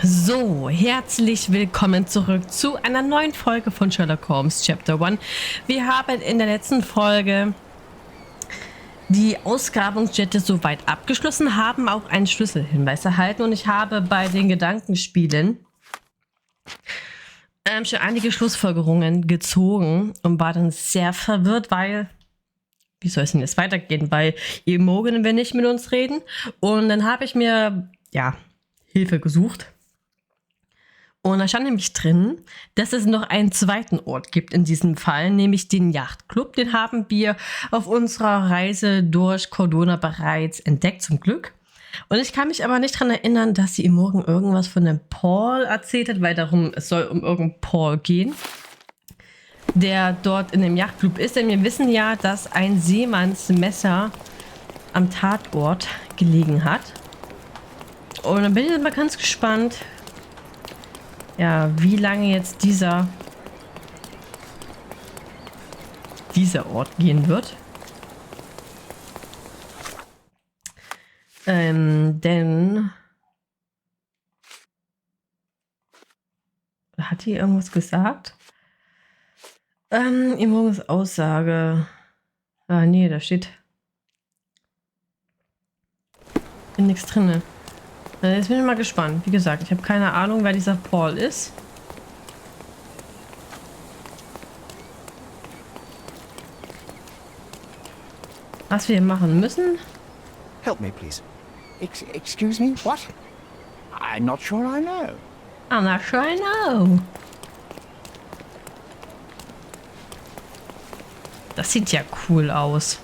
So, herzlich willkommen zurück zu einer neuen Folge von Sherlock Holmes Chapter 1. Wir haben in der letzten Folge die Ausgrabungsstätte soweit abgeschlossen, haben auch einen Schlüsselhinweis erhalten und ich habe bei den Gedankenspielen schon einige Schlussfolgerungen gezogen und war dann sehr verwirrt, weil, wie soll es denn jetzt weitergehen, weil Imogen will nicht mit uns reden und dann habe ich mir, Hilfe gesucht. Und da stand nämlich drin, dass es noch einen zweiten Ort gibt in diesem Fall, nämlich den Yachtclub. Den haben wir auf unserer Reise durch Cordona bereits entdeckt, zum Glück. Und ich kann mich aber nicht daran erinnern, dass sie im Morgen irgendwas von dem Paul erzählt hat, weil es soll um irgendeinen Paul gehen, der dort in dem Yachtclub ist. Denn wir wissen ja, dass ein Seemannsmesser am Tatort gelegen hat. Und dann bin ich mal ganz gespannt, ja, wie lange jetzt dieser Ort gehen wird. Denn hat die irgendwas gesagt? Imogens Aussage. Ah, nee, da steht nichts drin. Jetzt bin ich mal gespannt. Wie gesagt, ich habe keine Ahnung, wer dieser Paul ist. Was wir machen müssen. Help me, please. Excuse me? What? I'm not sure I know. I'm not sure I know. Das sieht ja cool aus.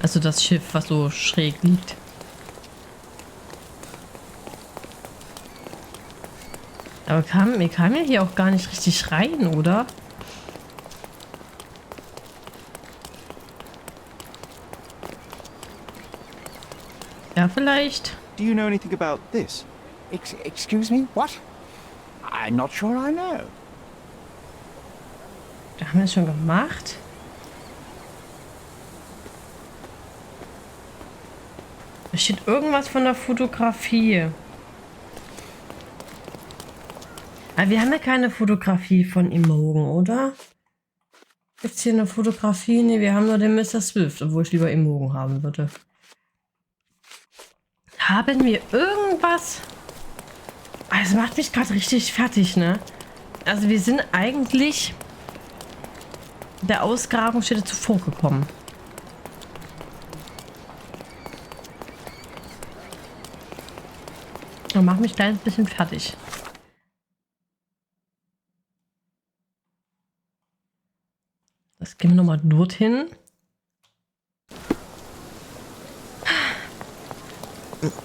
Also das Schiff, was so schräg liegt. Aber mir kam ja hier auch gar nicht richtig rein, oder? Ja, vielleicht. Do you know anything about this? Excuse me? What? I'm not sure I know. Da haben wir es schon gemacht. Da steht irgendwas von der Fotografie. Aber wir haben ja keine Fotografie von Imogen, oder? Gibt es hier eine Fotografie? Ne, wir haben nur den Mr. Swift, obwohl ich lieber Imogen haben würde. Haben wir irgendwas? Das macht mich gerade richtig fertig, ne? Also wir sind eigentlich der Ausgrabungsstätte zuvor gekommen. Und macht mich ein kleines bisschen fertig. Das gehen wir nochmal dorthin.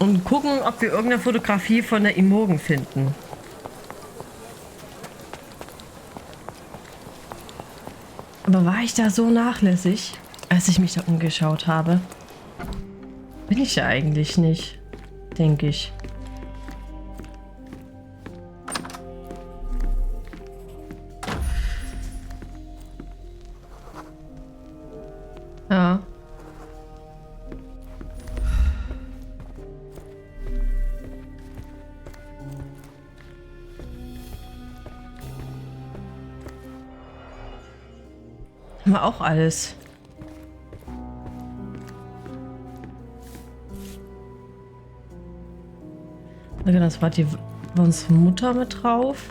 Und gucken, ob wir irgendeine Fotografie von der Imogen finden. Aber war ich da so nachlässig, als ich mich da umgeschaut habe? Bin ich ja eigentlich nicht, denke ich. Ja. Haben wir auch alles. Okay, das war unsere Mutter mit drauf.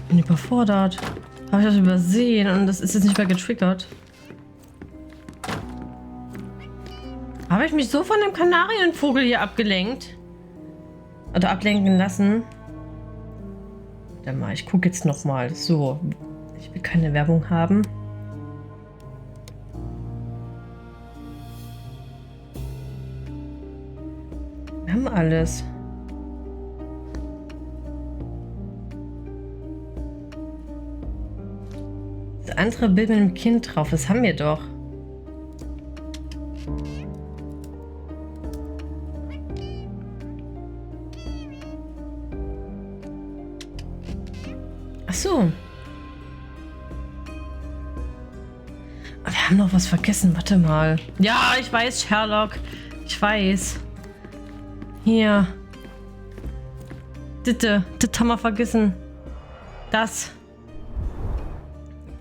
Bin überfordert. Habe ich das übersehen und das ist jetzt nicht mehr getriggert. Habe ich mich so von dem Kanarienvogel hier abgelenkt? Oder ablenken lassen? Warte mal, ich gucke jetzt noch mal. So, ich will keine Werbung haben. Wir haben alles. Das andere Bild mit dem Kind drauf, das haben wir doch. Ach so. Wir haben noch was vergessen. Warte mal. Ja, ich weiß, Sherlock. Ich weiß. Hier. Das haben wir vergessen. Das.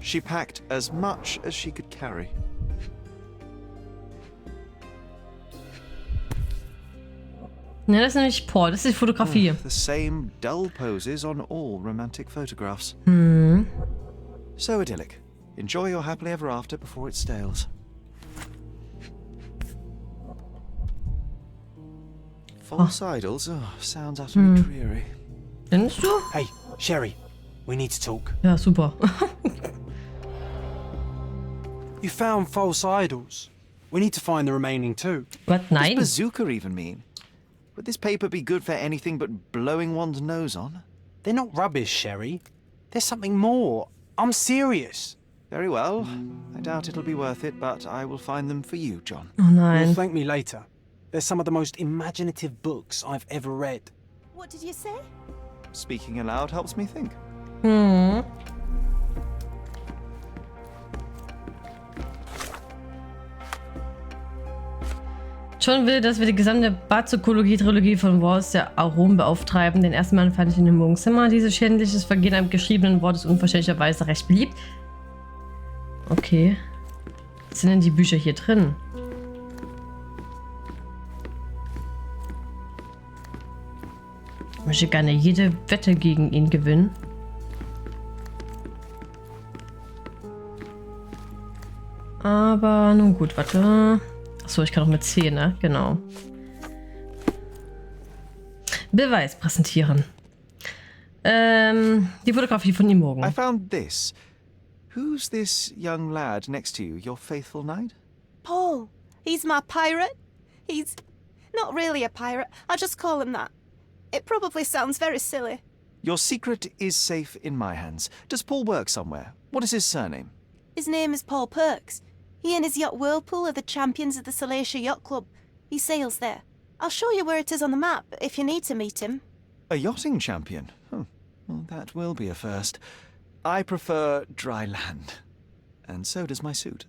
She packed as much as she could carry. Ne, das ist nämlich Paul. Das ist die Fotografie. The same dull poses on all romantic photographs. Hm. So idyllic. Enjoy your happily ever after before it stales. False idols? Oh, sounds utterly dreary. Findest du? Hey, Sherry, we need to talk. Ja, super. You found false idols. We need to find the remaining two. Was? Nein. Does bazooka even mean? Would this paper be good for anything but blowing one's nose on? They're not rubbish, Sherry. There's something more. I'm serious. Very well. I doubt it'll be worth it, but I will find them for you, John. Oh You'll nein. thank me later. They're some of the most imaginative books I've ever read. What did you say? Speaking aloud helps me think. Hm. John will, dass wir die gesamte Bazykologie-Trilogie von Walls der Aromen beauftragen. Den ersten Mann fand ich in dem Wohnzimmer. Dieses schändliches Vergehen am geschriebenen Wort ist unverständlicherweise recht beliebt. Okay. Was sind denn die Bücher hier drin? Ich möchte gerne jede Wette gegen ihn gewinnen. Aber nun gut, warte. Achso, ich kann auch mit C, ne? Genau. Beweis präsentieren. Die Fotografie von Imogen. I found this. Who's this young lad next to you, your faithful knight? Paul. He's my pirate. He's not really a pirate. I'll just call him that. It probably sounds very silly. Your secret is safe in my hands. Does Paul work somewhere? What is his surname? His name is Paul Perks. He and his yacht Whirlpool are the champions of the Salacia Yacht Club. He sails there. I'll show you where it is on the map if you need to meet him. A yachting champion? Oh, well, that will be a first. I prefer dry land. And so does my suit.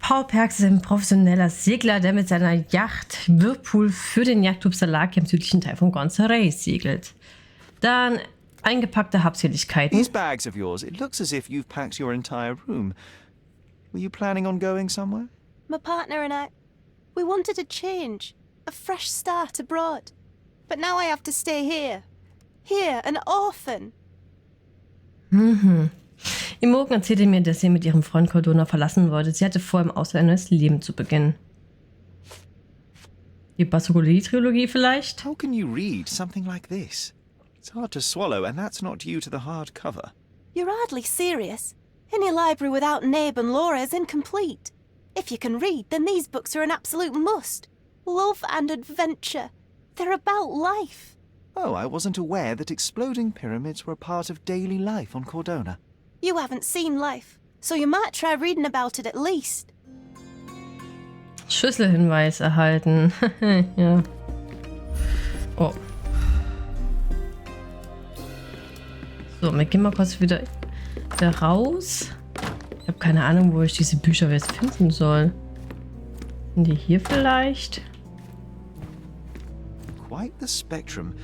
Paul Perks ist ein professioneller Segler, der mit seiner Yacht Whirlpool für den Yachtclub Salacia im südlichen Teil von Gonzarei segelt. Dann eingepackte Habseligkeiten. These bags of yours, it looks as if you've packed your entire room. Were you planning on going somewhere? My partner and I, we wanted a change, a fresh start abroad. But now I have to stay here. Here, an orphan. Mhm. Imogen erzählte mir, dass sie mit ihrem Freund Cordona verlassen wollte. Sie hatte vor, im Ausland ein neues Leben zu beginnen. Die Bazykologie-Trilogie vielleicht? How can you read something like this? It's hard to swallow, and that's not due to the hard cover. You're hardly serious. Any library without Nabe and Laura is incomplete. If you can read, then these books are an absolute must. Love and adventure. They're about life. Oh, I wasn't aware that exploding pyramids were a part of daily life on Cordona. You haven't seen life, so you might try reading about it at least. Schlüsselhinweis erhalten. Ja. Oh. So, wir gehen mal kurz wieder da raus. Ich habe keine Ahnung, wo ich diese Bücher jetzt finden soll. Sind die hier vielleicht? Quite the spectrum.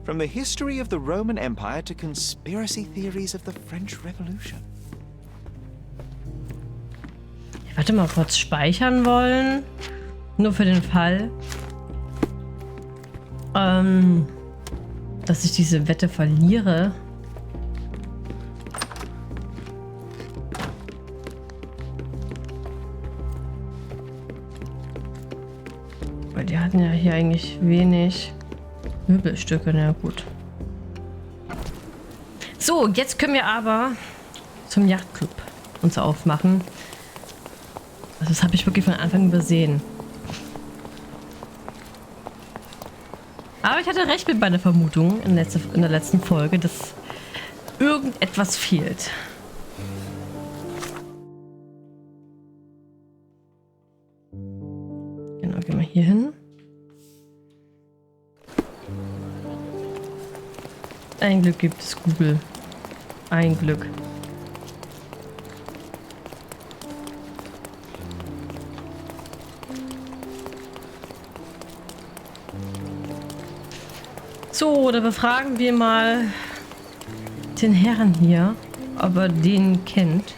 From the history of the Roman Empire to conspiracy theories of the French Revolution. Ich warte mal kurz speichern wollen. Nur für den Fall, dass ich diese Wette verliere. Weil die hatten ja hier eigentlich wenig Möbelstücke, na gut. So, jetzt können wir aber zum Yachtclub uns aufmachen. Also das habe ich wirklich von Anfang übersehen. Aber ich hatte recht mit meiner Vermutung in der letzten Folge, dass irgendetwas fehlt. Genau, gehen wir hier hin. Ein Glück gibt es Google. Ein Glück. So, da befragen wir mal den Herrn hier, ob er den kennt.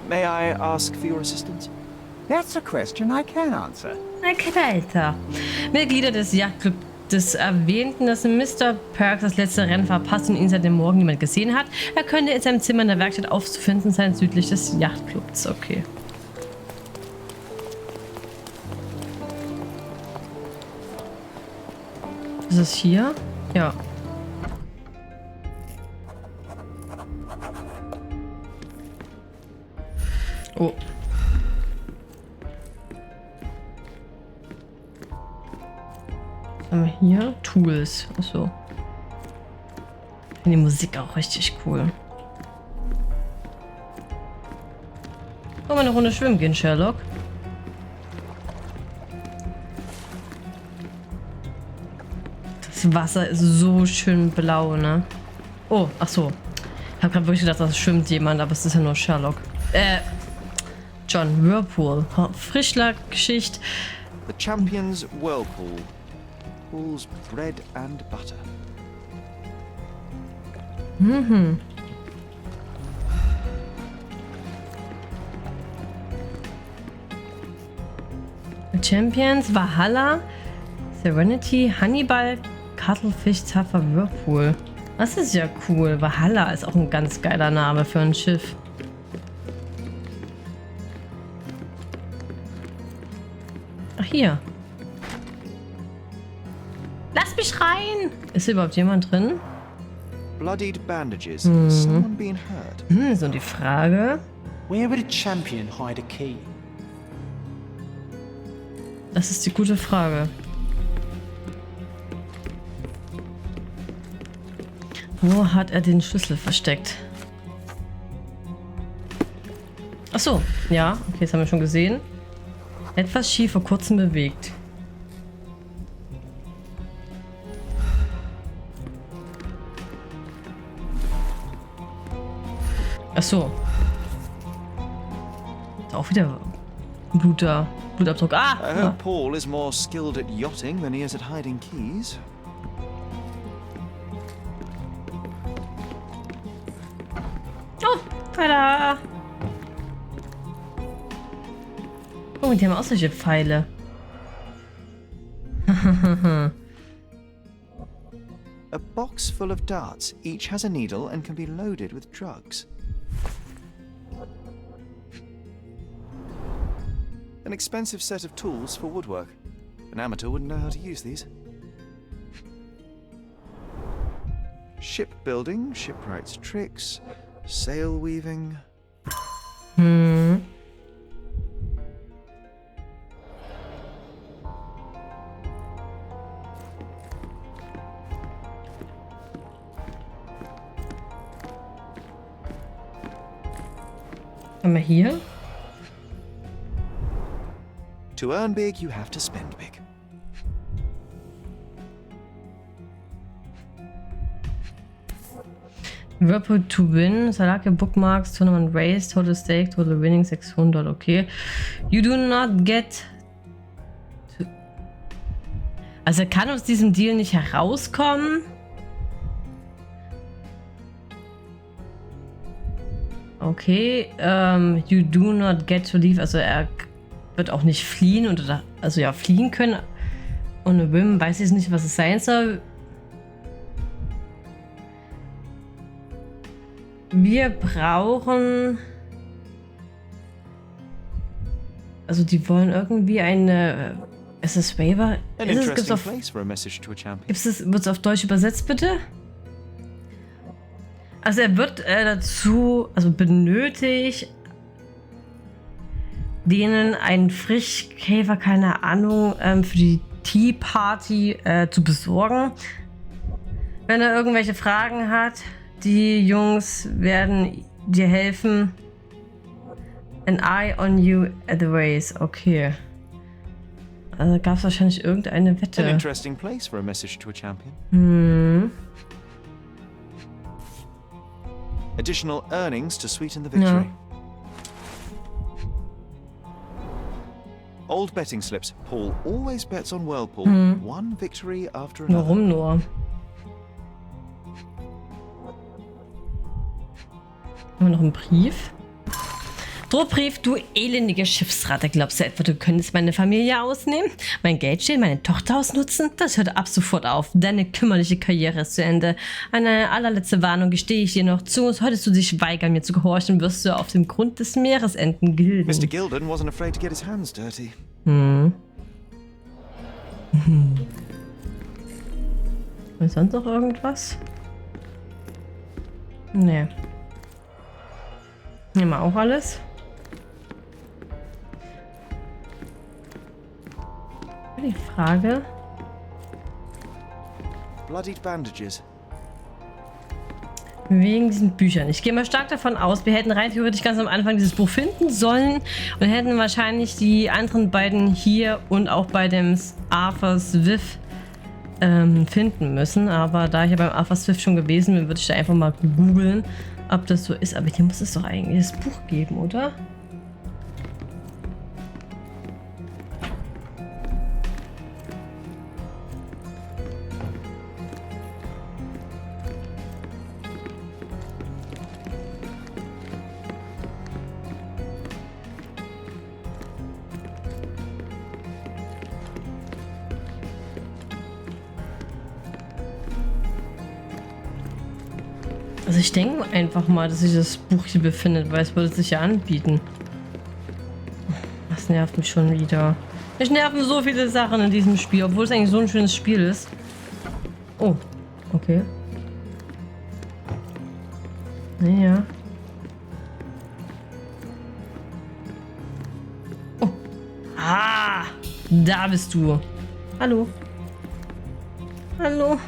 May I ask for your assistance? That's a question I can answer. Okay, weiter. Mitglieder des Yachtclubs des erwähnten, dass Mr. Perks das letzte Rennen verpasst und ihn seit dem Morgen niemand gesehen hat. Er könnte in seinem Zimmer in der Werkstatt aufzufinden sein, südlich des Yachtclubs. Okay. Ist es hier? Ja. Oh. Was haben wir hier? Tools. Achso. Ich finde die Musik auch richtig cool. Wollen wir eine Runde schwimmen gehen, Sherlock? Das Wasser ist so schön blau, ne? Oh, ach so. Ich habe gerade wirklich gedacht, das schwimmt jemand, aber es ist ja nur Sherlock. John Whirlpool. Frischlack-Geschichte. The champion's whirlpool. Pools bread and butter. Mhm. The Champions, Valhalla, Serenity, Hannibal, Cuttlefish, Zaffer, Whirlpool. Das ist ja cool. Valhalla ist auch ein ganz geiler Name für ein Schiff. Ach, hier. Lass mich rein! Ist hier überhaupt jemand drin? Bloodied bandages. Someone being hurt. So die Frage. Where would a champion hide a key? Das ist die gute Frage. Wo hat er den Schlüssel versteckt? Ach so, ja, okay, das haben wir schon gesehen. Etwas schief vor kurzem bewegt. Ach so. Ist auch wieder Blutabdruck. I Ah! hope Paul is more skilled at yachting than he is at hiding keys. Oh, tada! Oh, die haben auch solche Pfeile. A box full of darts. Each has a needle and can be loaded with drugs. An expensive set of tools for woodwork. An amateur wouldn't know how to use these. Shipbuilding, shipwright's tricks, sail weaving. Haben wir hier? To earn big, you have to spend big. Whirlpool to win. Salake Bookmarks, Tournament Race, Total Stake, Total Winning 600, okay. You do not get to... Also er kann aus diesem Deal nicht herauskommen. Okay, you do not get to leave. Also er wird auch nicht fliehen oder also ja fliehen können. Und eine Whim weiß ich nicht, was es sein soll. Wir brauchen... Also die wollen irgendwie eine... Ist es Waiver? An Ist es, interesting place for a message to a champion. wird es auf Deutsch übersetzt, bitte? Also er wird dazu... Also benötigt... denen einen Frischkäfer, keine Ahnung, für die Tea Party zu besorgen. Wenn er irgendwelche Fragen hat... Die Jungs werden dir helfen. An eye on you at the race. Okay. Also gab es wahrscheinlich irgendeine An Wette. interesting place for a message to a champion. Additional earnings to sweeten the victory. Old betting slips. Paul always bets on Whirlpool. One victory after another. Warum nur? Haben wir noch einen Brief? Drohbrief, du elendige Schiffsratte. Glaubst du etwa, du könntest meine Familie ausnehmen? Mein Geld stehlen, meine Tochter ausnutzen? Das hört ab sofort auf. Deine kümmerliche Karriere ist zu Ende. Eine allerletzte Warnung gestehe ich dir noch zu. Solltest du dich weigern, mir zu gehorchen, wirst du auf dem Grund des Meeres enden, Gilden. Mr. Gilden wasn't afraid to get his hands dirty. Ist sonst noch irgendwas? Nee. Nehmen wir auch alles. Die Frage. Bloodied bandages. Wegen diesen Büchern. Ich gehe mal stark davon aus, wir hätten rein theoretisch ganz am Anfang dieses Buch finden sollen und hätten wahrscheinlich die anderen beiden hier und auch bei dem Arthur Swift finden müssen. Aber da ich ja beim Arthur Swift schon gewesen bin, würde ich da einfach mal googeln, ob das so ist. Aber hier muss es doch eigentlich das Buch geben, oder? Also ich denke einfach mal, dass sich das Buch hier befindet, weil es würde sich ja anbieten. Das nervt mich schon wieder. Mich nerven so viele Sachen in diesem Spiel, obwohl es eigentlich so ein schönes Spiel ist. Oh, okay. Naja. Oh. Ah, da bist du. Hallo. Hallo.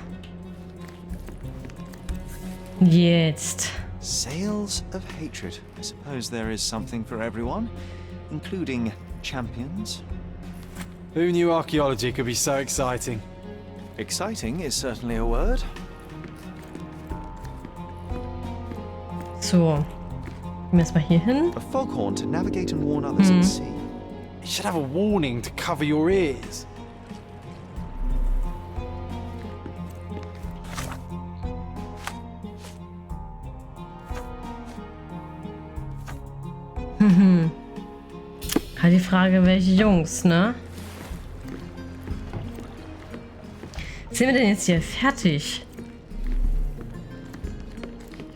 Jetzt. Sails of hatred. I suppose there is something for everyone, including champions. Who knew archaeology could be so exciting? Exciting is certainly a word. So. Gehen wir erstmal hier hin. A foghorn to navigate and warn others at sea. It should have a warning to cover your ears. Halt die Frage, welche Jungs, ne? Sind wir denn jetzt hier fertig?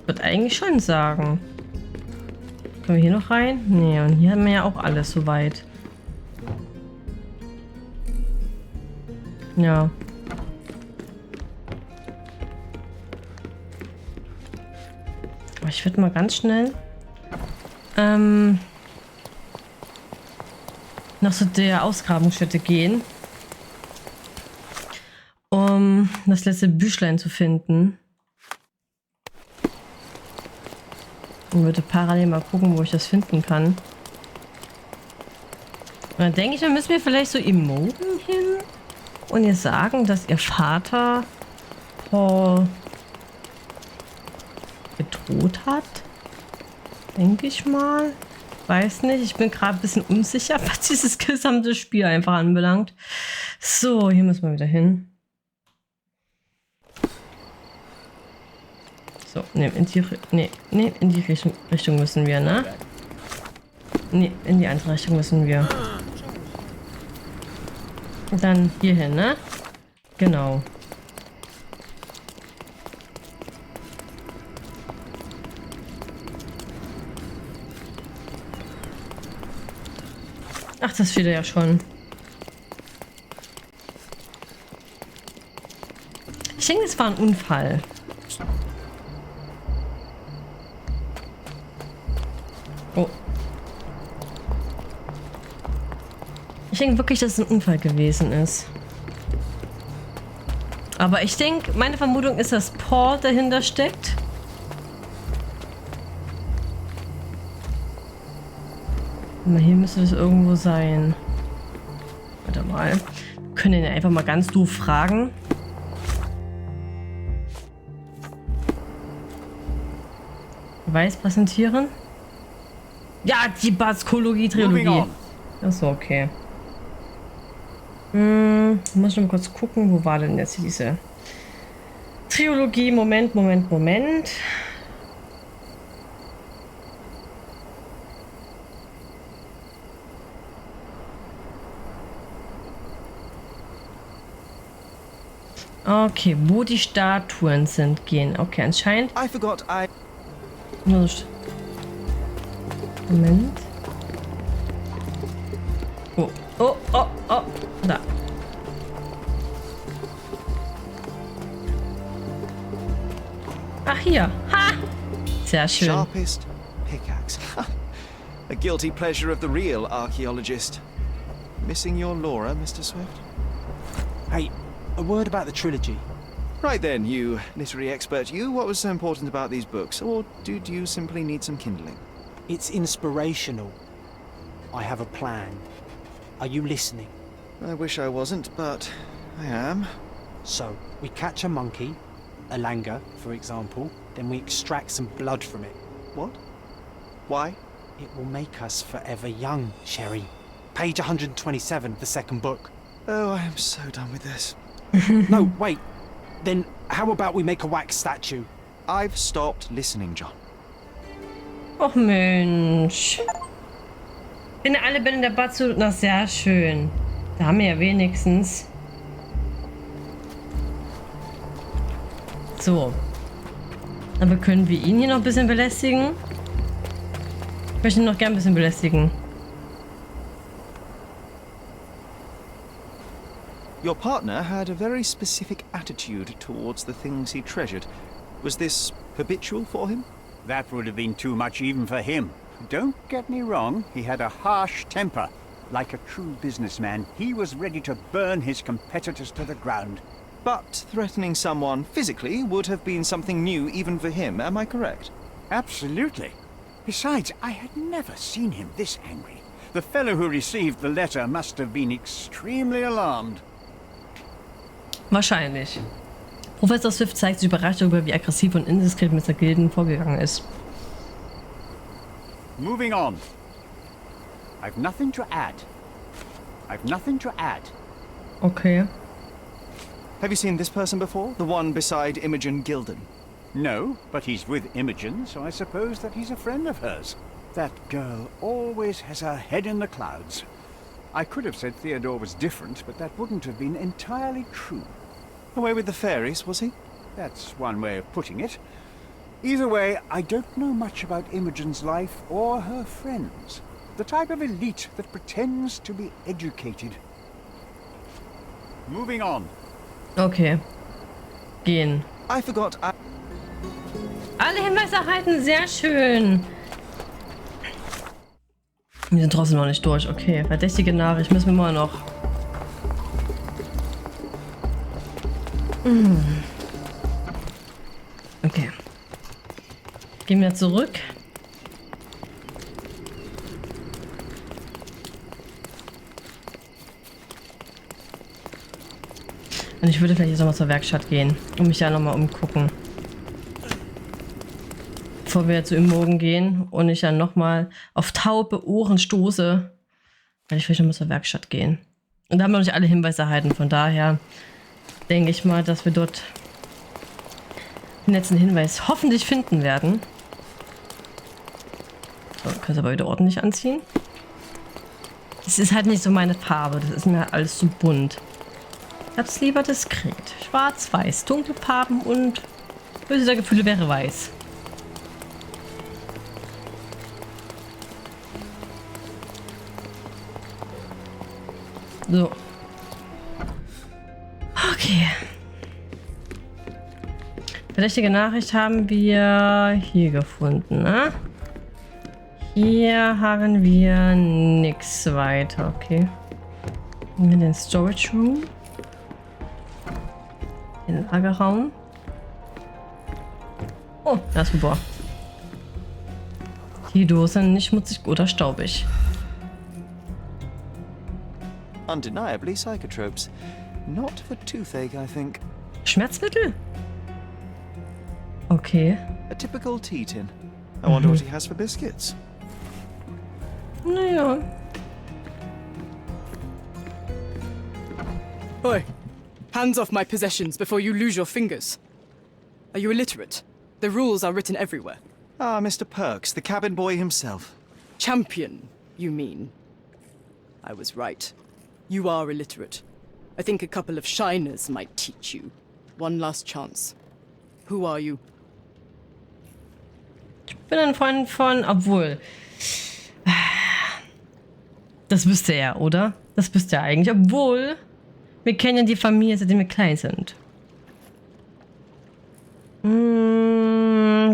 Ich würde eigentlich schon sagen. Können wir hier noch rein? Nee, und hier haben wir ja auch alles soweit. Ja. Aber ich würde mal ganz schnell nach so der Ausgrabungsstätte gehen, um das letzte Büchlein zu finden. Und würde parallel mal gucken, wo ich das finden kann. Und dann denke ich, dann müssen wir vielleicht so Imogen hin und ihr sagen, dass ihr Vater Paul bedroht hat. Denke ich mal. Weiß nicht. Ich bin gerade ein bisschen unsicher, was dieses gesamte Spiel einfach anbelangt. So, hier müssen wir wieder hin. So, ne, in die Richtung müssen wir, ne? Ne, in die andere Richtung müssen wir. Und dann hier hin, ne? Genau. Ach, das steht ja schon. Ich denke, es war ein Unfall. Oh. Ich denke wirklich, dass es ein Unfall gewesen ist. Aber ich denke, meine Vermutung ist, dass Paul dahinter steckt. Hier müsste es irgendwo sein. Warte mal. Wir können ihn einfach mal ganz doof fragen. Beweis präsentieren. Ja, die Baskologie-Trilogie. Achso, okay. Muss ich mal kurz gucken, wo war denn jetzt diese Trilogie? Moment. Okay, wo die Statuen sind, gehen. Okay, anscheinend. I forgot I... Moment. Oh, oh, oh, oh. Da. Ach, hier. Ha! Sehr schön. Sharpest pickaxe. A guilty pleasure of the real archaeologist. Missing your Laura, Mr. Swift? Hey, a word about the trilogy. Right then, you literary expert, you. What was so important about these books? Or did you simply need some kindling? It's inspirational. I have a plan. Are you listening? I wish I wasn't, but I am. So, we catch a monkey, a langur, for example, then we extract some blood from it. What? Why? It will make us forever young, Sherry. Page 127 of the second book. Oh, I am so done with this. No, wait. Then how about we make a wax statue? I've stopped listening, John. Och Mensch. Finde alle Bände der Batsu noch sehr schön. Da haben wir ja wenigstens. So. Aber können wir ihn hier noch ein bisschen belästigen? Ich möchte ihn noch gern ein bisschen belästigen. Your partner had a very specific attitude towards the things he treasured. Was this habitual for him? That would have been too much even for him. Don't get me wrong, he had a harsh temper. Like a true businessman, he was ready to burn his competitors to the ground. But threatening someone physically would have been something new even for him, am I correct? Absolutely. Besides, I had never seen him this angry. The fellow who received the letter must have been extremely alarmed. Wahrscheinlich. Professor Swift zeigt sich überrascht darüber, wie aggressiv und indiskret Mr. Gilden vorgegangen ist. Moving on. I've nothing to add. I've nothing to add. Okay. Have you seen this person before? The one beside Imogen Gilden? No, but he's with Imogen, so I suppose that he's a friend of hers. That girl always has her head in the clouds. I could have said Theodore was different, but that wouldn't have been entirely true. Away with the fairies, was he? That's one way of putting it. Either way, I don't know much about Imogen's life or her friends. The type of elite that pretends to be educated. Moving on. Okay. Gehen. I forgot I... Alle Hinweise erhalten, sehr schön. Wir sind trotzdem noch nicht durch. Okay, verdächtige Nachricht müssen wir immer noch. Okay. Gehen wir zurück. Und ich würde vielleicht jetzt nochmal zur Werkstatt gehen und mich da nochmal umgucken. Bevor wir zu Imogen gehen und ich dann nochmal auf taube Ohren stoße, werde ich vielleicht nochmal zur Werkstatt gehen. Und da haben wir noch nicht alle Hinweise erhalten. Von daher denke ich mal, dass wir dort den letzten Hinweis hoffentlich finden werden. So, können es aber wieder ordentlich anziehen. Das ist halt nicht so meine Farbe. Das ist mir halt alles zu bunt. Ich hab's lieber diskret. Schwarz, weiß, dunkle Farben und böse Gefühle wäre weiß. So. Okay. Verdächtige Nachricht haben wir hier gefunden, ne? Hier haben wir nichts weiter, okay. Nehmen wir den Storage Room. Den Lagerraum. Oh, da ist ein Bohr. Die Dose nicht schmutzig oder staubig. Undeniably psychotropes. Not for toothache, I think. Schmerzmittel? Okay. A typical tea tin. I wonder what he has for biscuits. Naja. Oi! Hands off my possessions before you lose your fingers. Are you illiterate? The rules are written everywhere. Ah, Mr. Perks, the cabin boy himself. Champion, you mean? I was right. You are illiterate. I think a couple of shiners might teach you. One last chance. Who are you? Ich bin ein Freund von, obwohl. Das wüsste er, oder? Das wüsste er eigentlich. Obwohl, wir kennen ja die Familie, seitdem wir klein sind.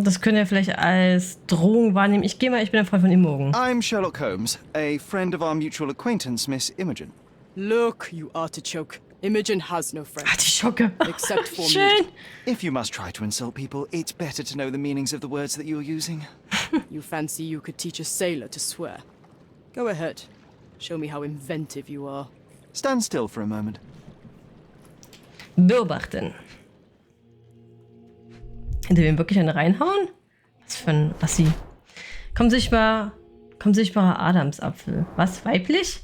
Das könnte er vielleicht als Drohung wahrnehmen. Ich gehe mal, ich bin ein Freund von Imogen. I'm Sherlock Holmes, a friend of our mutual acquaintance, Miss Imogen. Look, you artichoke. Imogen has no friends. Artischocke. Except for Schön. me. If you must try to insult people, it's better to know the meanings of the words that you're using. You fancy you could teach a sailor to swear? Go ahead. Show me how inventive you are. Stand still for a moment. Beobachten. Hinter ihm wirklich eine reinhauen? Was für ein Assi. Komm sichtbarer Adamsapfel. Was? Weiblich?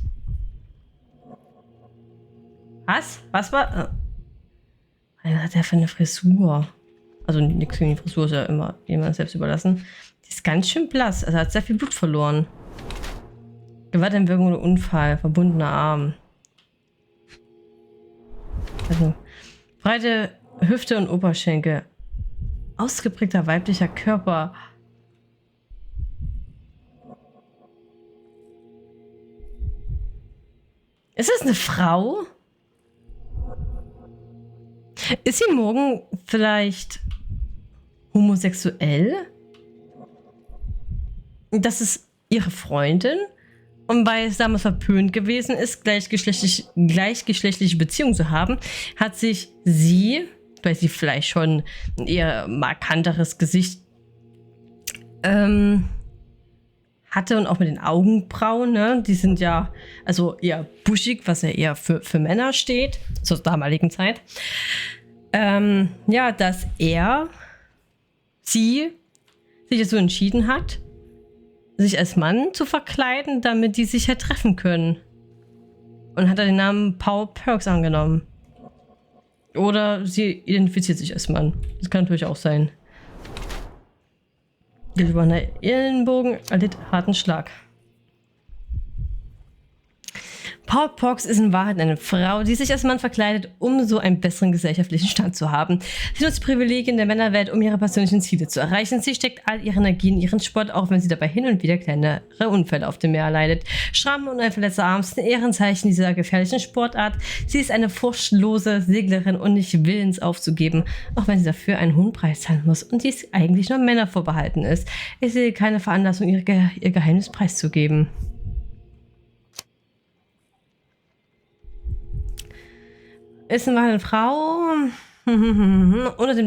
Was? Was war? Was hat der für eine Frisur? Also nichts gegen die Frisur, ist ja immer jemand selbst überlassen. Die ist ganz schön blass. Also hat sehr viel Blut verloren. Gewalteinwirkung oder Unfall. Verbundener Arm. Also breite Hüfte und Oberschenkel. Ausgeprägter weiblicher Körper. Ist das eine Frau? Ist sie morgen vielleicht homosexuell? Das ist ihre Freundin? Und weil es damals verpönt gewesen ist, gleichgeschlechtliche Beziehungen zu haben, hat sich sie, weil sie vielleicht schon ein eher markanteres Gesicht hatte und auch mit den Augenbrauen, ne? Die sind ja also eher buschig, was ja eher für Männer steht, zur damaligen Zeit. Ja, dass sie sich so entschieden hat, sich als Mann zu verkleiden, damit die sich halt treffen können. Und hat er den Namen Paul Perks angenommen. Oder sie identifiziert sich als Mann. Das kann natürlich auch sein. Gilberner Ellenbogen erlitt harten Schlag. Paul Perks ist in Wahrheit eine Frau, die sich als Mann verkleidet, um so einen besseren gesellschaftlichen Stand zu haben. Sie nutzt Privilegien der Männerwelt, um ihre persönlichen Ziele zu erreichen. Sie steckt all ihre Energie in ihren Sport, auch wenn sie dabei hin und wieder kleinere Unfälle auf dem Meer erleidet. Schrammen und ein verletzter Arm sind Ehrenzeichen dieser gefährlichen Sportart. Sie ist eine furchtlose Seglerin und nicht willens aufzugeben, auch wenn sie dafür einen hohen Preis zahlen muss und dies eigentlich nur Männer vorbehalten ist. Ich sehe keine Veranlassung, ihr Geheimnis preiszugeben. Ist eine Frau unter dem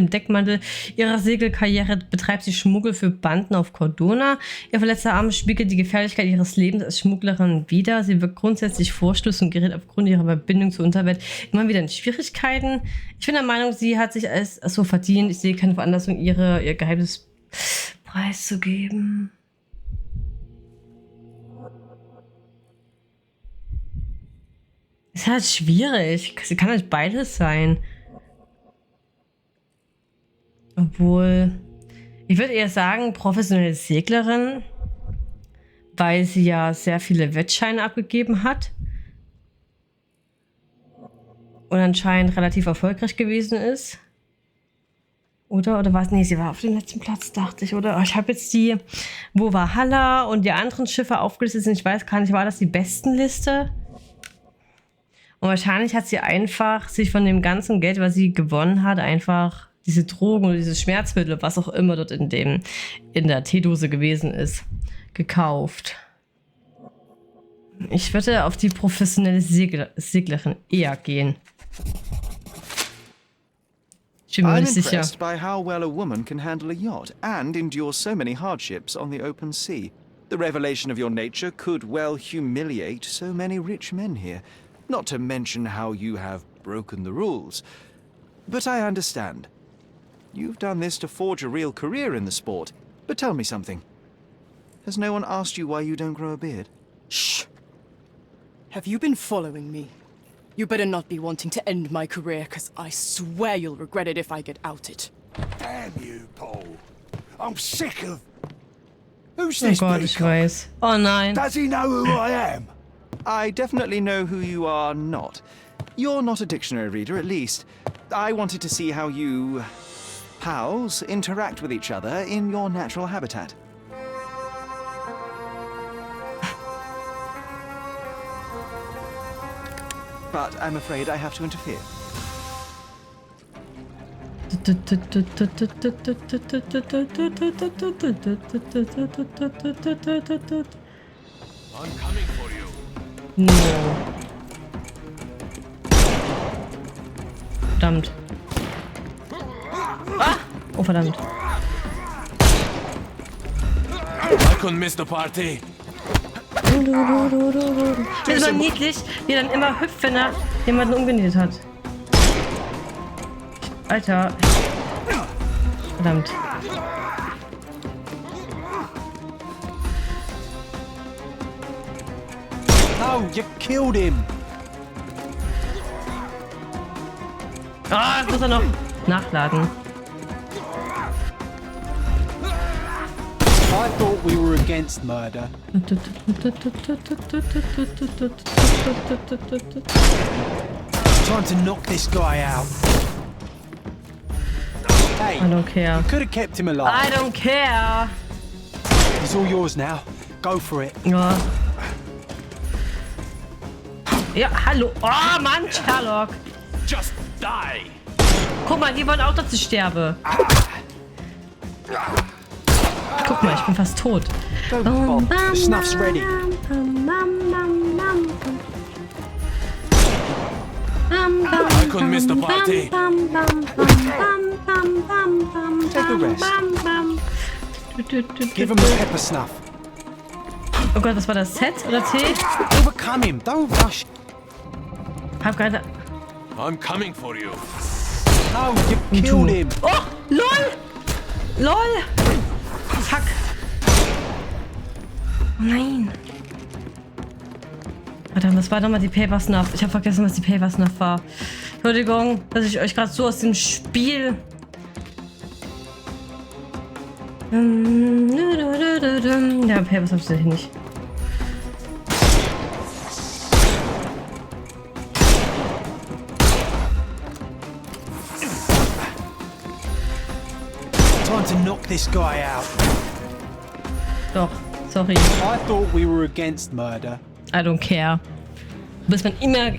Deckmantel ihrer Segelkarriere betreibt sie Schmuggel für Banden auf Cordona. Ihr verletzter Arm spiegelt die Gefährlichkeit ihres Lebens als Schmugglerin wider. Sie wirkt grundsätzlich furchtlos und gerät aufgrund ihrer Verbindung zur Unterwelt immer wieder in Schwierigkeiten. Ich bin der Meinung, sie hat sich als so verdient. Ich sehe keine Veranlassung, ihr Geheimnis preiszugeben. Ist halt schwierig. Sie kann halt beides sein. Obwohl, ich würde eher sagen, professionelle Seglerin, weil sie ja sehr viele Wettscheine abgegeben hat. Und anscheinend relativ erfolgreich gewesen ist. Oder war es? Nee, sie war auf dem letzten Platz, dachte ich, oder? Ich habe jetzt die, wo war Halla und die anderen Schiffe aufgelistet sind. Ich weiß gar nicht, war das die Bestenliste? Und wahrscheinlich hat sie einfach sich von dem ganzen Geld, was sie gewonnen hat, einfach diese Drogen oder dieses Schmerzmittel, was auch immer dort in der Teedose gewesen ist, gekauft. Ich würde auf die professionelle Seglerin eher gehen. Ich bin mir nicht sicher. I'm impressed by how well a woman can handle a yacht and endure so many hardships on the open sea. The revelation of your nature could well humiliate so many rich men here. Not to mention how you have broken the rules. But I understand. You've done this to forge a real career in the sport. But tell me something. Has no one asked you why you don't grow a beard? Shh! Have you been following me? You better not be wanting to end my career, because I swear you'll regret it if I get outed. Damn you, Paul. I'm sick of... Who's Oh this Gott, ich weiß. Oh nein. Does he know who I am? I definitely know who you are not. You're not a dictionary reader, at least. I wanted to see how you... pals interact with each other in your natural habitat. But I'm afraid I have to interfere. I'm coming for you. No. Verdammt. Ah! Oh, verdammt. I couldn't miss the party. Das ist so niedlich, wie er dann immer hüpft, wenn er jemanden umgenäht hat. Alter. Verdammt. No, you killed him. Ah, jetzt muss er noch nachladen. I thought we were against murder. Time to knock this guy out. Hey, I don't care. you could have kept him alive. I don't care. He's all yours now. Go for it. Ja. Ja, hallo. Oh, Mann, Sherlock. Just die. Guck mal, die wollen auch, dass ich sterbe. Guck mal, ich bin fast tot. Go, Bob. The snuff's ready. I couldn't miss the party. Take a rest. Give him a pepper snuff. Oh Gott, was war das? Z oder T? Overcome him. Don't rush. Hab gerade... I'm coming for you. No, you killed him. Oh, lol! Lol! Fuck. Oh nein. Verdammt, das war doch mal die Paper Snuff. Ich habe vergessen, was die Paper Snuff war. Entschuldigung, dass ich euch gerade so aus dem Spiel... Ja, Paper Snuff sehe ich nicht. Time to knock this guy out. Doch, sorry. I thought we were against murder. I don't care. Du bist mein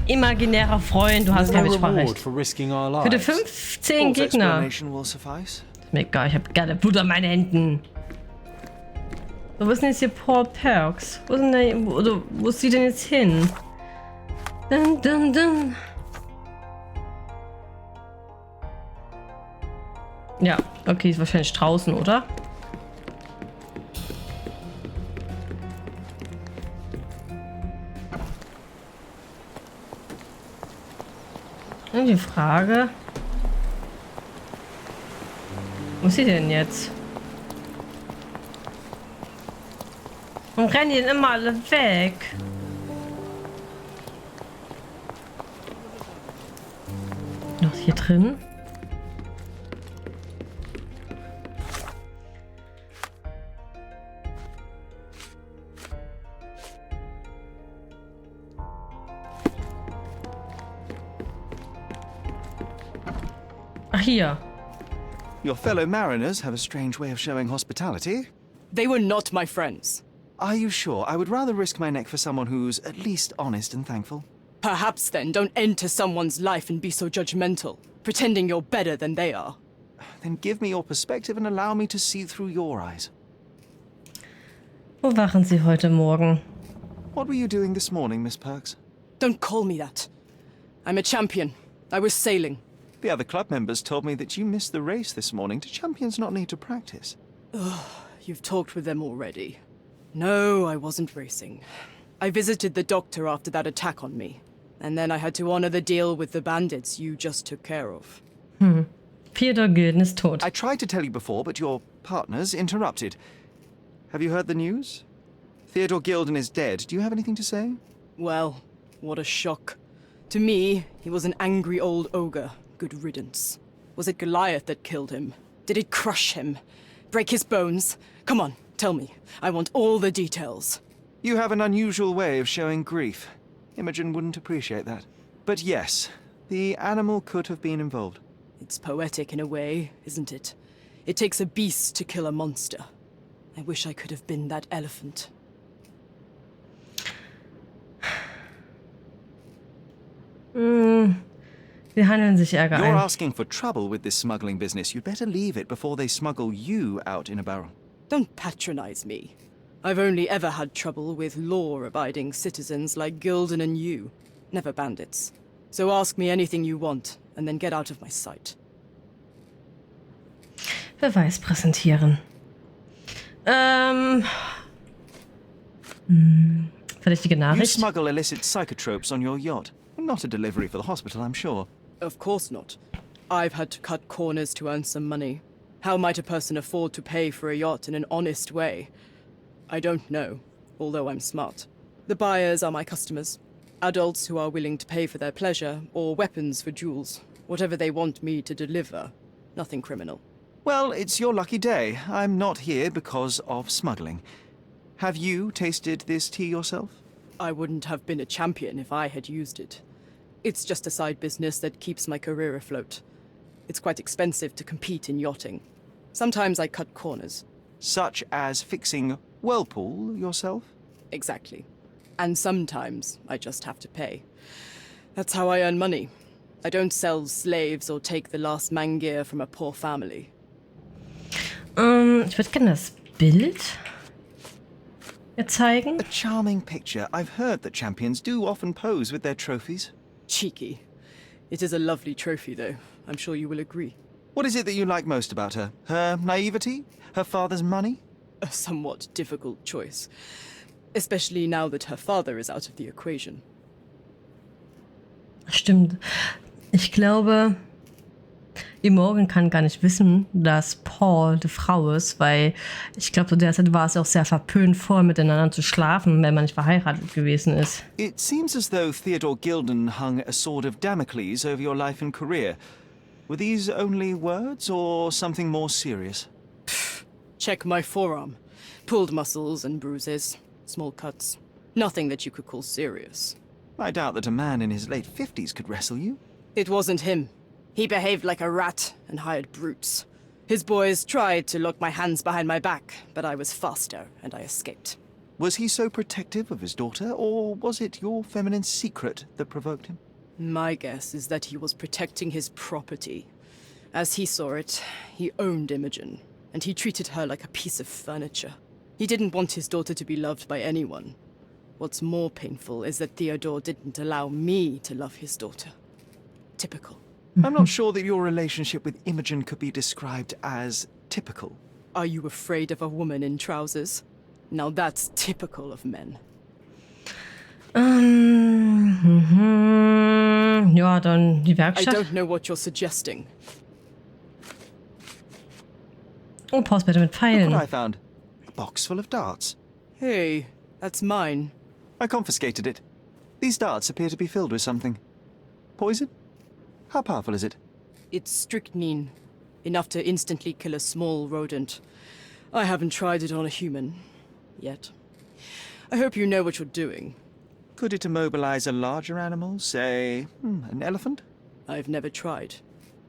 imaginärer Freund. Du hast, glaube ich, Sprachrecht. For risking our Für die lives. 15 Short Gegner. explanation will suffice. Ist mir egal, ich habe gerne Blut an meinen Händen. So, wo ist denn jetzt hier Paul Perks? Wo ist, denn der, wo ist die denn jetzt hin? Dun, dun, dun. Ja, okay, ist wahrscheinlich draußen, oder? Und die Frage... Wo ist sie denn jetzt? Warum rennen die denn immer alle weg? Noch hier drin? Ach, hier. Your fellow mariners have a strange way of showing hospitality. They were not my friends. Are you sure? I would rather risk my neck for someone who's at least honest and thankful. Perhaps then don't enter someone's life and be so judgmental, pretending you're better than they are. Then give me your perspective and allow me to see through your eyes. Wo waren Sie heute Morgen? What were you doing this morning, Miss Perks? Don't call me that. I'm a champion. I was sailing. The other club members told me that you missed the race this morning. Do champions not need to practice? You've talked with them already. No, I wasn't racing. I visited the doctor after that attack on me. And then I had to honor the deal with the bandits you just took care of. Theodor Gilden ist tot. I tried to tell you before, but your partners interrupted. Have you heard the news? Theodore Gilden is dead. Do you have anything to say? Well, what a shock. To me, he was an angry old ogre. Good riddance. Was it Goliath that killed him? Did it crush him? Break his bones? Come on, tell me. I want all the details. You have an unusual way of showing grief. Imogen wouldn't appreciate that. But yes, the animal could have been involved. It's poetic in a way, isn't it? It takes a beast to kill a monster. I wish I could have been that elephant. Sie handeln sich Ärger You're ein. asking for trouble with this smuggling business. You'd better leave it before they smuggle you out in a barrel. Don't patronize me. I've only ever had trouble with law-abiding citizens like Gilden and you, never bandits. So ask me anything you want, and then get out of my sight. Beweis präsentieren. Verdächtige You Nachricht. smuggle illicit psychotropes on your yacht. Not a delivery for the hospital, I'm sure. Of course not. I've had to cut corners to earn some money. How might a person afford to pay for a yacht in an honest way? I don't know, although I'm smart. The buyers are my customers. Adults who are willing to pay for their pleasure, or weapons for jewels. Whatever they want me to deliver. Nothing criminal. Well, it's your lucky day. I'm not here because of smuggling. Have you tasted this tea yourself? I wouldn't have been a champion if I had used it. It's just a side business that keeps my career afloat. It's quite expensive to compete in yachting. Sometimes I cut corners. Such as fixing whirlpool yourself? Exactly. And sometimes I just have to pay. That's how I earn money. I don't sell slaves or take the last mangear from a poor family. Ich würde gerne das Bild zeigen. A charming picture. I've heard that champions do often pose with their trophies. Cheeky. It is a lovely trophy, though. I'm sure you will agree. What is it that you like most about her? Her naivety? Her father's money? A somewhat difficult choice. Especially now that her father is out of the equation. Stimmt. Ich glaube, Morgan kann gar nicht wissen, dass Paul die Frau ist, weil ich glaube, zu der Zeit war es auch sehr verpönt, vorher miteinander zu schlafen, wenn man nicht verheiratet gewesen ist. It seems as though Theodore Gilden hung a sword of Damocles over your life and career. Were these only words or something more serious? Check my forearm. Pulled muscles and bruises. Small cuts. Nothing that you could call serious. I doubt that a man in his late 50s could wrestle you. It wasn't him. He behaved like a rat and hired brutes. His boys tried to lock my hands behind my back, but I was faster and I escaped. Was he so protective of his daughter, or was it your feminine secret that provoked him? My guess is that he was protecting his property. As he saw it, he owned Imogen, and he treated her like a piece of furniture. He didn't want his daughter to be loved by anyone. What's more painful is that Theodore didn't allow me to love his daughter. Typical. I'm not sure that your relationship with Imogen could be described as typical. Are you afraid of a woman in trousers? Now that's typical of men. Ja, dann die I Werkstatt. don't know what you're suggesting. Oh, Pausblätter mit Look Pfeilen. what I found. A box full of darts. Hey, that's mine. I confiscated it. These darts appear to be filled with something. Poison? How powerful is it? It's strychnine. Enough to instantly kill a small rodent. I haven't tried it on a human. Yet. I hope you know what you're doing. Could it immobilize a larger animal, say, an elephant? I've never tried,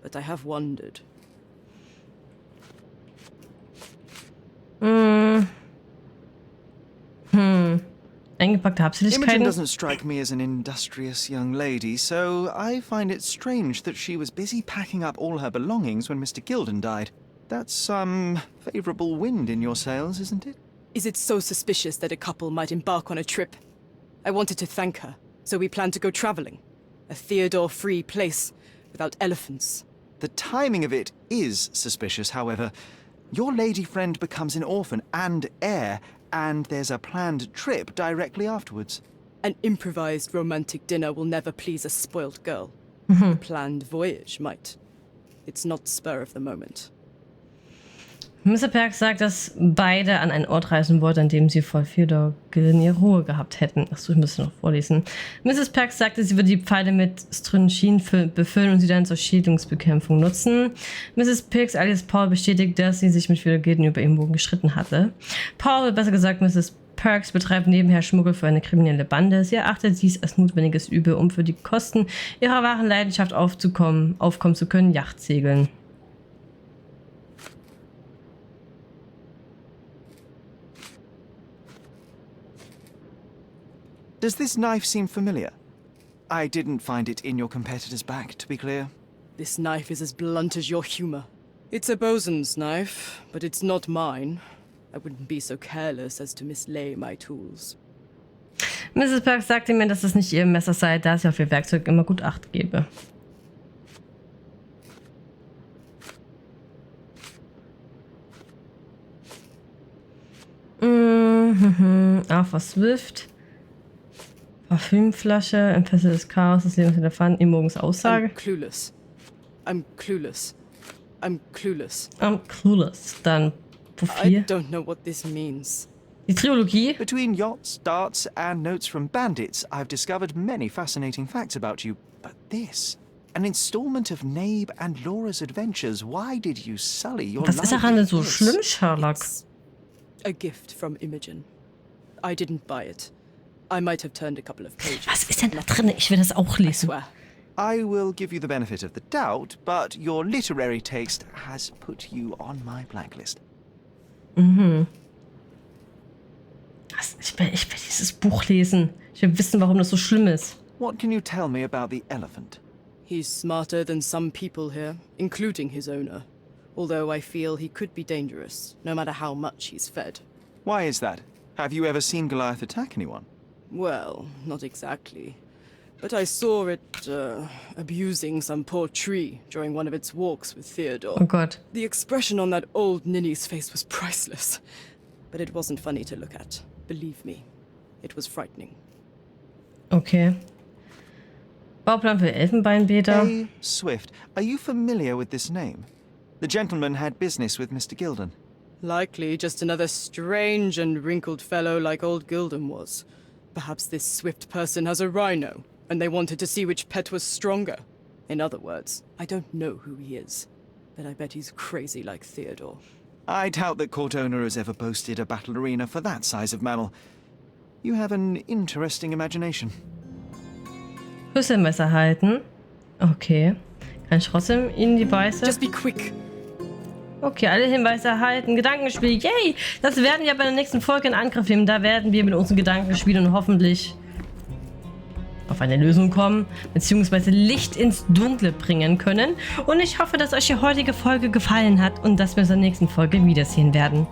but I have wondered. Eingepackte Imogen Habseligkeiten. doesn't strike me as an industrious young lady, so I find it strange that she was busy packing up all her belongings when Mr. Gilden died. That's some favorable wind in your sails, isn't it? Is it so suspicious that a couple might embark on a trip? I wanted to thank her, so we planned to go traveling. A Theodore-free place, without elephants. The timing of it is suspicious, however. Your lady friend becomes an orphan and heir, and there's a planned trip directly afterwards. An improvised romantic dinner will never please a spoilt girl. A planned voyage might. It's not spur of the moment. Mr. Perk sagt, dass beide an einen Ort reisen wollten, an dem sie vor Theodore Gilden ihre Ruhe gehabt hätten. Achso, ich muss noch vorlesen. Mrs. Perk sagte, sie würde die Pfeile mit Schien befüllen und sie dann zur Schädlingsbekämpfung nutzen. Mrs. Perks alias Paul bestätigt, dass sie sich mit Theodore Gilden über ihren Bogen gestritten hatte. Paul, besser gesagt Mrs. Perks betreibt nebenher Schmuggel für eine kriminelle Bande. Sie erachtet dies als notwendiges Übel, um für die Kosten ihrer wahren Leidenschaft aufkommen zu können, Yachtsegeln. Does this knife seem familiar? I didn't find it in your competitor's bag, to be clear. This knife is as blunt as your humor. It's a bosun's knife, but it's not mine. I wouldn't be so careless as to mislay my tools. Mrs. Perks sagte mir, dass es nicht ihr Messer sei, da sie auf ihr Werkzeug immer gut Acht gebe. Auf was Swift. Parfümflasche, Entfesselt des Chaos, das Leben des Elefanten, Imogens Aussage. I'm clueless. I'm clueless. I'm clueless. I'm clueless. Dann I Profil. don't know what this means. Die Trilogie. Between yachts, darts, and notes from bandits, I've discovered many fascinating facts about you. But this, an installment of Nabe and Laura's adventures. Why did you sully your Was ist daran denn so lively schlimm, bliss? Sherlock? It's a gift from Imogen. I didn't buy it. I might have turned a couple of pages. Was ist denn da drin? Ich will das auch I lesen. swear. I will give you the benefit of the doubt, but your literary taste has put you on my blacklist. Ich will dieses Buch lesen. Ich will wissen, warum das so schlimm ist. What can you tell me about the elephant? He's smarter than some people here, including his owner. Although I feel he could be dangerous, no matter how much he's fed. Why is that? Have you ever seen Goliath attack anyone? Well, not exactly. But I saw it, abusing some poor tree during one of its walks with Theodore. Oh Gott. The expression on that old ninny's face was priceless. But it wasn't funny to look at. Believe me, it was frightening. Okay. Bauplan für Elfenbeinbeter. Hey, Swift, are you familiar with this name? The gentleman had business with Mr. Gilden. Likely just another strange and wrinkled fellow like old Gilden was. Perhaps this Swift person has a rhino, and they wanted to see which pet was stronger. In other words, I don't know who he is, but I bet he's crazy like Theodore. I doubt that court owner has ever boasted a battle arena for that size of mammal. You have an interesting imagination. Schlüsselmesser halten. Okay. Kann ich trotzdem ihnen die Beiße? Just be quick. Okay, alle Hinweise erhalten. Gedankenspiel. Yay! Das werden wir bei der nächsten Folge in Angriff nehmen. Da werden wir mit unseren Gedanken spielen und hoffentlich auf eine Lösung kommen, beziehungsweise Licht ins Dunkle bringen können. Und ich hoffe, dass euch die heutige Folge gefallen hat und dass wir uns in der nächsten Folge wiedersehen werden.